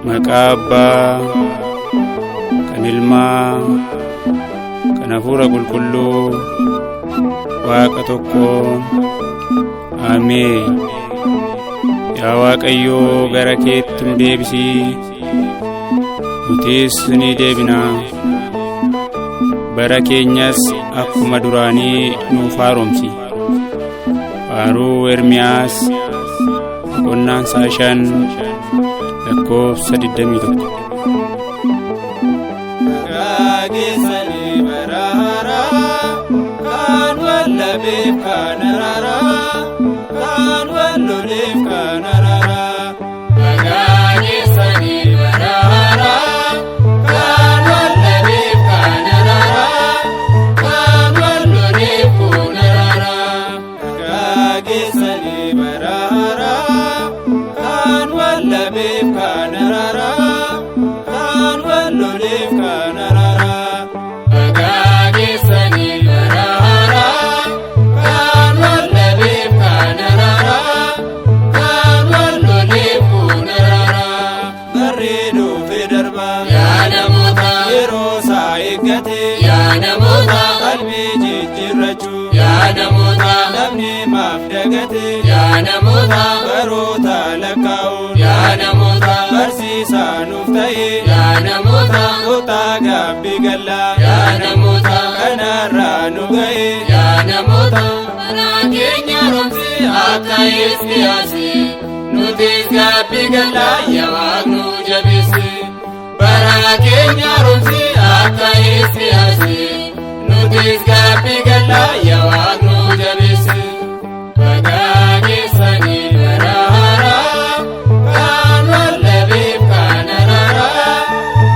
Maqaa Abbaa, kan Ilmaa, kan Hafuura Qulqulluu, Waaqa tokkoon. Ameen. Yaa Waaqayyoo, gara keetti nu deebisii, nutis ni deebinaa. Bara keenyas akkuma duraanii nuuf haaromsi. Faaruu Ermiyaas boqonnaan 5 lakkoofsa 21. Geessanii bara haaraa kan wallabeef kan araaraa kan walloleef kan araaraa. Geessanii bara haaraa kan wallabeef kan araaraa kan walloleef kun araaraa. Geessanii bara haaraa kan wallabeef kan araaraa kan walloleef kan araaraa. Yaa namoota qalbii jijjiirrachuu, yaa namoota namni maaf dagate, yaa namoota baroota lakkaa'uun, yaa namoota barsiisaa nuuf ta'e, yaa namoota kottaa gaabbii gallaa, yaa namoota kanarraa nu ga'e, yaa namoota karaa keenya haaromsi akka Hisqiyaasi, nutis gaabbii gallaa yaa Waaqni nu jabeesse. Bara keenya haaromsi akka Hisqiyaasi, nutis gaabbii gallaa yaa Waaqni nu jabeesse. Geessanii bara haaraa kan wallabeef kan araaraa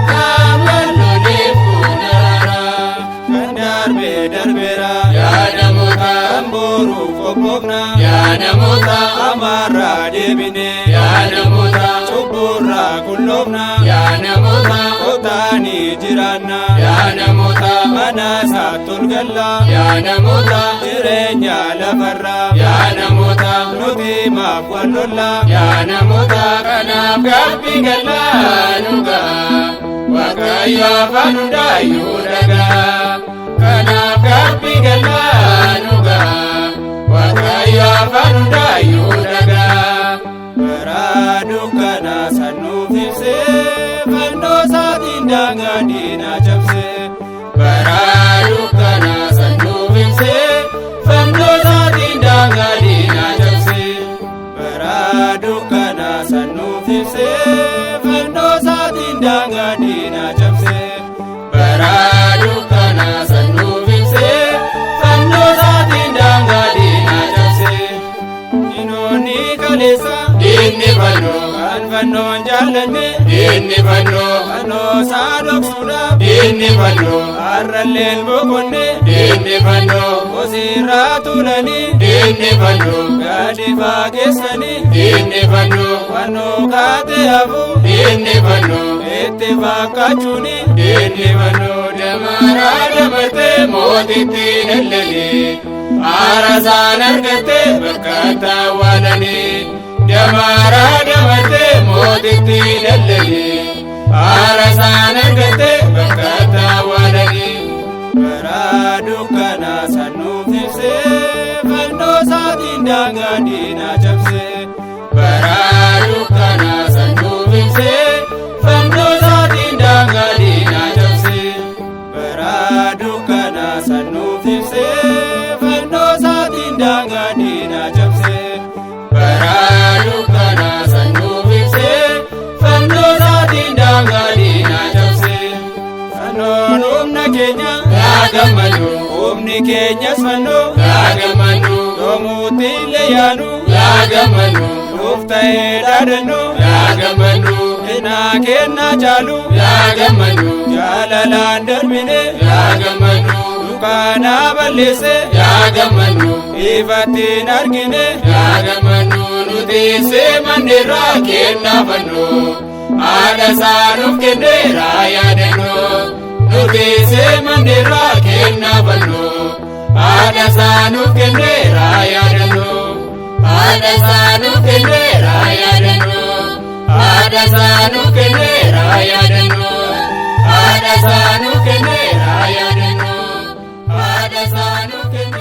kan walloleef kun araaraa. Kan darbee darbeera yaa namoota, kan boruuf qophoofna yaa namoota, amarraa deebine yaa namoota, cubburraa qulloofna yaa namoota, kotaanii jiraanna yaa namoota, mana isaatti ol galla yaa namoota, jireenya lafarraa yaa namoota, nuti maaf wal lolla yaa namoota. Kanaaf gaabbii gallaa nu ga'a, Waaqayyo afaan hundaayyuu dhaga'a. Kanaaf gaabbii gallaa nu ga'a, Waaqayyo afaan hundaayyuu dhaga'a. Bara dukkanaa san nuuf ibsee, fannoo isaatiin daangaa diinaa cabsee. Bara dukkanaa san nuuf ibsee, fannoo isaatiin daangaa diinaa cabsee. Bara dukkanaa san nuuf ibsee, fannoo isaatiin daangaa diinaa cabsee. Bara dukkanaa san nuuf ibsee, fannoo isaatiin daangaa diinaa cabsee. Diinonni kaleessa diinni fannoo, kan fannoon jaallanne diinni fannoo, fannoo isaa dhoksuudhaaf diinni fannoo, har'alleen boqonne diinni fannoo, kosiirraa tuulanii diinni fannoo, gadi faageessanii diinni fannoo, fannoo kaatee hafuu diinni fannoo, itti fakkaachuuni diinni fannoo. Damaraa dabartee mootitti dallanii, aarasaan argattee bakka awwaalanii. Damaraa dabartee mootitti dallanii, aarasaan argattee bakka awwaalanii. Bara dukkanaa san nuuf ibsee, fannoo isaatiin daangaa diinaa cabsee. Bara dukkanaa san nuuf ibsee, fannoo isaatiin daangaa diinaa cabsee. Bara dukkanaa san nuuf ibsee, fannoo isaatiin daangaa diinaa cabsee. Bara dukkanaa san nuuf ibsee, fannoo isaatiin daangaa diinaa cabsee. Fannoon humna keenya yaa gammadu, humni keenyas fannoo yaa gammadu, yoomuutti illee yaanu yaa gammadu, nuuf ta'ee dhaadannoo yaa gammadu, kennaa kennaa caalu yaa gammadu, jaalalaan darbine yaa gammadu, dukaanaa balleesse yaa gammadu, ifattiin argine yaa gammadu. Nuti seemanneerraa kennaa fannoo, haadha isaa nuuf kenneeraa yaadannoo. Nuti seemanneerraa kennaa fannoo, haadha isaa nuuf kenneeraa yaadannoo. haadha saanu kenneera yaadannoo haadha saanu kenneera yaadannoo haadha saanu kenneera.